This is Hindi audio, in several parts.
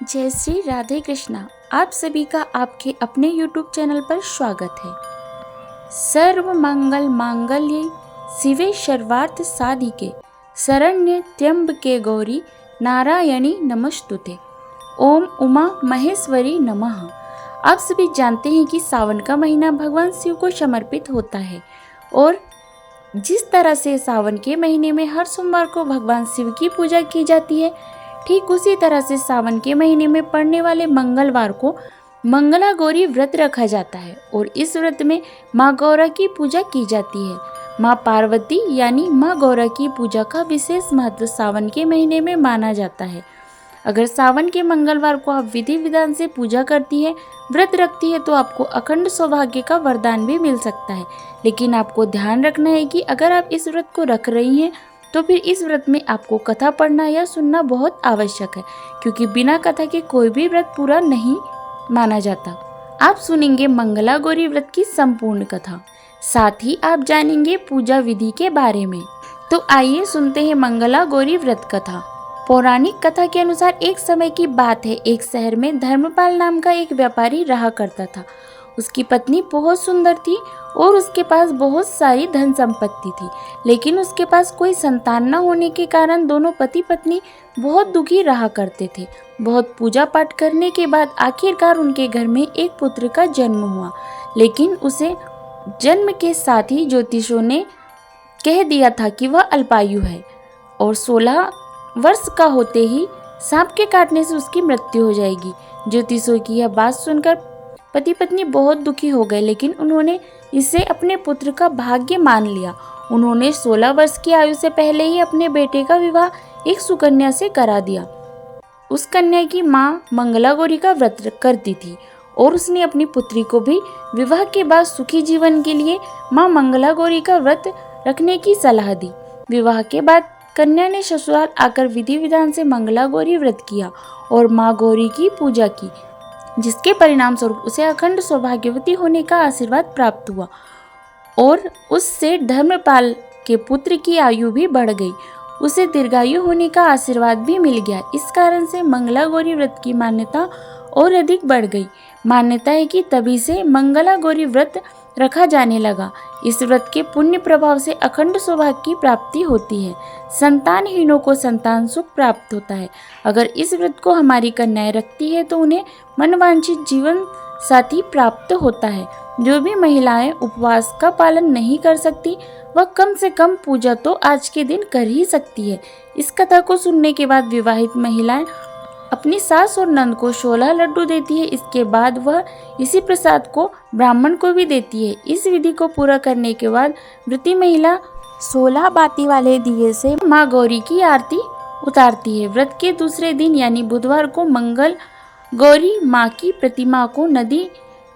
जय श्री राधे कृष्णा। आप सभी का आपके अपने YouTube चैनल पर स्वागत है। सर्व मंगल मांगल्ये शिवे सर्वार्थ साधिके शरण्य त्र्यंबके गौरी नारायणी नमस्तुते। ओम उमा महेश्वरी नमः। आप सभी जानते हैं कि सावन का महीना भगवान शिव को समर्पित होता है और जिस तरह से सावन के महीने में हर सोमवार को भगवान शिव की पूजा की जाती है, ठीक उसी तरह से सावन के महीने में पड़ने वाले मंगलवार को मंगला गौरी व्रत रखा जाता है और इस व्रत में माँ गौरा की पूजा की जाती है। माँ पार्वती यानी माँ गौरा की पूजा का विशेष महत्व सावन के महीने में माना जाता है। अगर सावन के मंगलवार को आप विधि विधान से पूजा करती है, व्रत रखती है, तो आपको अखंड सौभाग्य का वरदान भी मिल सकता है। लेकिन आपको ध्यान रखना है कि अगर आप इस व्रत को रख रही हैं तो फिर इस व्रत में आपको कथा पढ़ना या सुनना बहुत आवश्यक है, क्योंकि बिना कथा के कोई भी व्रत पूरा नहीं माना जाता। आप सुनेंगे मंगला गौरी व्रत की संपूर्ण कथा, साथ ही आप जानेंगे पूजा विधि के बारे में। तो आइए सुनते हैं मंगला गौरी व्रत कथा। पौराणिक कथा के अनुसार एक समय की बात है, एक शहर में धर्मपाल नाम का एक व्यापारी रहा करता था। उसकी पत्नी बहुत सुंदर थी और उसके पास बहुत सारी धन संपत्ति थी, लेकिन उसके पास कोई संतान न होने के कारण दोनों पति पत्नी बहुत दुखी रहा करते थे। बहुत पूजा पाठ करने के बाद आखिरकार उनके घर में एक पुत्र का जन्म हुआ, लेकिन उसे जन्म के साथ ही ज्योतिषों ने कह दिया था कि वह अल्पायु है और 16 वर्ष का होते ही सांप के काटने से उसकी मृत्यु हो जाएगी। ज्योतिषों की यह बात सुनकर पति पत्नी बहुत दुखी हो गए, लेकिन उन्होंने इसे अपने पुत्र का भाग्य मान लिया। उन्होंने 16 वर्ष की आयु से पहले ही अपने बेटे का विवाह एक सुकन्या से करा दिया। उस कन्या की माँ मंगला गौरी का व्रत करती थी और उसने अपनी पुत्री को भी विवाह के बाद सुखी जीवन के लिए माँ मंगला गौरी का व्रत रखने की सलाह दी। विवाह के बाद कन्या ने ससुराल आकर विधि विधान से मंगला गौरी व्रत किया और माँ गौरी की पूजा की, जिसके परिणाम स्वरूप उसे अखंड सौभाग्यवती होने का आशीर्वाद प्राप्त हुआ और उससे धर्मपाल के पुत्र की आयु भी बढ़ गई। उसे दीर्घायु होने का आशीर्वाद भी मिल गया। इस कारण से मंगला गौरी व्रत की मान्यता और अधिक बढ़ गई। मान्यता है कि तभी से मंगला गौरी व्रत रखा जाने लगा। इस व्रत के पुण्य प्रभाव से अखंड सौभाग्य की प्राप्ति होती है। संतानहीनों को संतान सुख प्राप्त होता है। अगर इस व्रत को हमारी कन्याएं रखती है तो उन्हें मनवांछित जीवन साथी प्राप्त होता है। जो भी महिलाएं उपवास का पालन नहीं कर सकती, वह कम से कम पूजा तो आज के दिन कर ही सकती है। इस कथा को सुनने के बाद विवाहित महिलाएं अपनी सास और नंद को 16 लड्डू देती है। इसके बाद वह इसी प्रसाद को ब्राह्मण को भी देती है। इस विधि को पूरा करने के बाद व्रती महिला 16 बाती वाले दिए से माँ गौरी की आरती उतारती है। व्रत के दूसरे दिन यानी बुधवार को मंगल गौरी माँ की प्रतिमा को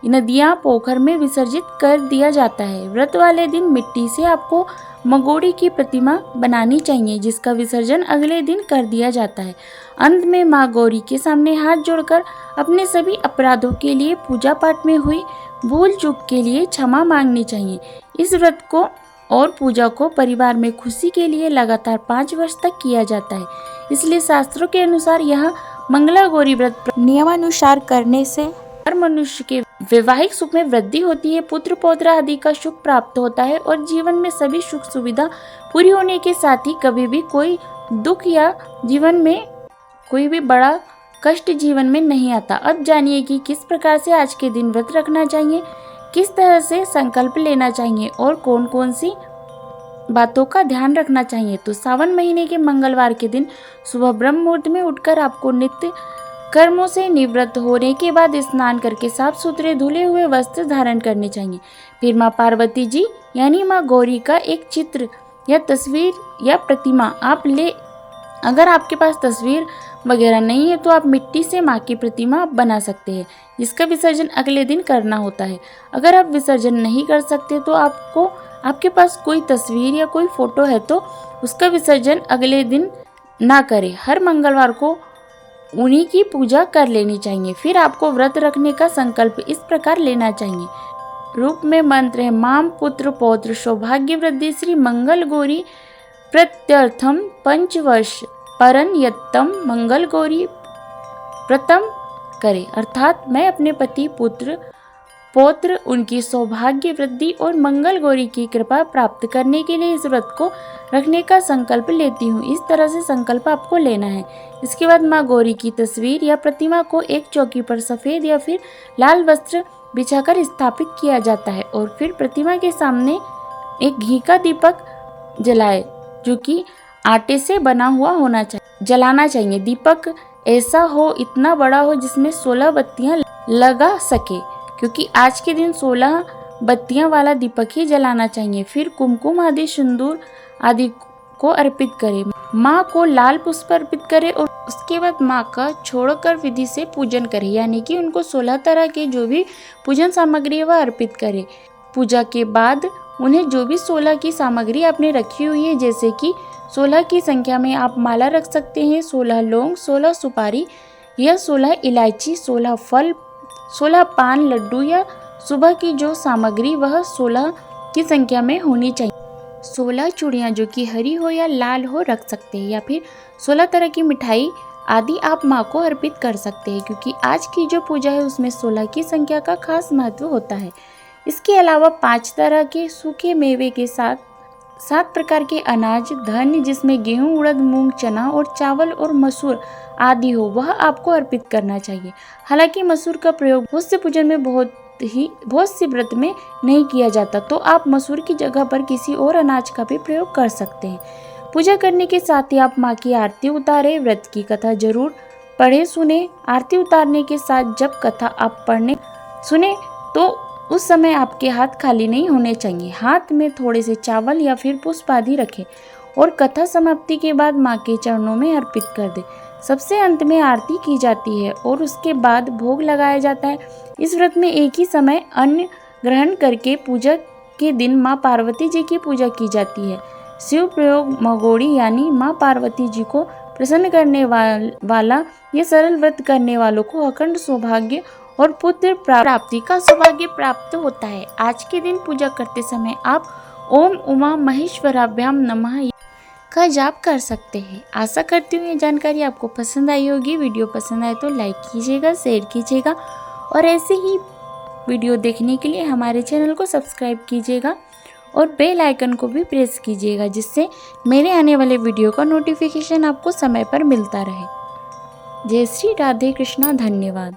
नदियाँ पोखर में विसर्जित कर दिया जाता है। व्रत वाले दिन मिट्टी से आपको मगोड़ी की प्रतिमा बनानी चाहिए, जिसका विसर्जन अगले दिन कर दिया जाता है। अंत में माँ गौरी के सामने हाथ जोड़कर अपने सभी अपराधों के लिए, पूजा पाठ में हुई भूल चूक के लिए क्षमा मांगनी चाहिए। इस व्रत को और पूजा को परिवार में खुशी के लिए लगातार 5 वर्ष तक किया जाता है। इसलिए शास्त्रों के अनुसार यह मंगला गौरी व्रत नियमानुसार करने से हर मनुष्य के वैवाहिक सुख में वृद्धि होती है, पुत्र पौत्र आदि का सुख प्राप्त होता है और जीवन में सभी सुख सुविधा पूरी होने के साथ ही कभी भी कोई दुख या जीवन में कोई भी बड़ा कष्ट जीवन में नहीं आता। अब जानिए कि किस प्रकार से आज के दिन व्रत रखना चाहिए, किस तरह से संकल्प लेना चाहिए और कौन कौन सी बातों का ध्यान रखना चाहिए। तो सावन महीने के मंगलवार के दिन सुबह ब्रह्म मुहूर्त में उठकर आपको नित्य कर्मों से निवृत्त होने के बाद स्नान करके साफ सुथरे धुले हुए वस्त्र धारण करने चाहिए। फिर माँ पार्वती जी यानी माँ गौरी का एक चित्र या तस्वीर या प्रतिमा आप ले। अगर आपके पास तस्वीर वगैरह नहीं है तो आप मिट्टी से माँ की प्रतिमा बना सकते हैं, जिसका विसर्जन अगले दिन करना होता है। अगर आप विसर्जन नहीं कर सकते तो आपके पास कोई तस्वीर या कोई फोटो है तो उसका विसर्जन अगले दिन ना करें। हर मंगलवार को उन्हीं की पूजा कर लेनी चाहिए। फिर आपको व्रत रखने का संकल्प इस प्रकार लेना चाहिए। रूप में मंत्र है, माम पुत्र पौत्र सौभाग्य वृद्धि श्री मंगल गौरी प्रत्यर्थम 5 वर्ष परन यत्तम मंगल गौरी व्रतम करे, अर्थात मैं अपने पति, पुत्र, पौत्र, उनकी सौभाग्य वृद्धि और मंगल गौरी की कृपा प्राप्त करने के लिए इस व्रत को रखने का संकल्प लेती हूँ। इस तरह से संकल्प आपको लेना है। इसके बाद माँ गौरी की तस्वीर या प्रतिमा को एक चौकी पर सफ़ेद या फिर लाल वस्त्र बिछाकर स्थापित किया जाता है और फिर प्रतिमा के सामने एक घी का दीपक जलाए, जो कि आटे से बना हुआ होना चाहिए, जलाना चाहिए। दीपक ऐसा हो, इतना बड़ा हो जिसमें 16 बत्तियां लगा सके, क्योंकि आज के दिन 16 बत्तियां वाला दीपक ही जलाना चाहिए। फिर कुमकुम आदि, सिंदूर आदि को अर्पित करें। माँ को लाल पुष्प अर्पित करें और उसके बाद माँ का छोड़कर विधि से पूजन करें, यानी कि उनको 16 तरह के जो भी पूजन सामग्री है वह अर्पित करें। पूजा के बाद उन्हें जो भी 16 की सामग्री आपने रखी हुई है, जैसे कि 16 की संख्या में आप माला रख सकते हैं, 16 लौंग, 16 सुपारी या 16 इलायची, 16 फल, 16 पान, लड्डू या सुबह की जो सामग्री वह 16 की संख्या में होनी चाहिए। 16 चूड़ियाँ जो कि हरी हो या लाल हो रख सकते हैं, या फिर 16 तरह की मिठाई आदि आप माँ को अर्पित कर सकते हैं, क्योंकि आज की जो पूजा है उसमें 16 की संख्या का खास महत्व होता है। इसके अलावा 5 तरह के सूखे मेवे के साथ 7 प्रकार के अनाज, धान्य जिसमें गेहूं, उड़द, मूंग, चना और चावल और मसूर आदि हो, वह आपको अर्पित करना चाहिए। हालांकि मसूर का प्रयोग बहुत से पूजन में बहुत सी व्रत में नहीं किया जाता, तो आप मसूर की जगह पर किसी और अनाज का भी प्रयोग कर सकते हैं। पूजा करने के साथ ही आप माँ की आरती उतारें, व्रत की कथा जरूर पढ़े सुने। आरती उतारने के साथ जब कथा आप पढ़ने सुने तो उस समय आपके हाथ खाली नहीं होने चाहिए। हाथ में थोड़े से चावल या फिर पुष्प आदि रखें और कथा समाप्ति के बाद माँ के चरणों में अर्पित कर दें। सबसे अंत में आरती की जाती है और उसके बाद भोग लगाया जाता है। इस व्रत में एक ही समय अन्न ग्रहण करके पूजा के दिन माँ पार्वती जी की पूजा की जाती है। शिव प्रयोग मगोड़ी यानी माँ पार्वती जी को प्रसन्न करने वाला यह सरल व्रत करने वालों को अखंड सौभाग्य और पुत्र प्राप्ति का सौभाग्य प्राप्त होता है। आज के दिन पूजा करते समय आप ओम उमा महेश्वराभ्याम नमः का जाप कर सकते हैं। आशा करती हूँ ये जानकारी आपको पसंद आई होगी। वीडियो पसंद आए तो लाइक कीजिएगा, शेयर कीजिएगा और ऐसे ही वीडियो देखने के लिए हमारे चैनल को सब्सक्राइब कीजिएगा और बेल आइकन को भी प्रेस कीजिएगा, जिससे मेरे आने वाले वीडियो का नोटिफिकेशन आपको समय पर मिलता रहे। जय श्री राधे कृष्णा। धन्यवाद।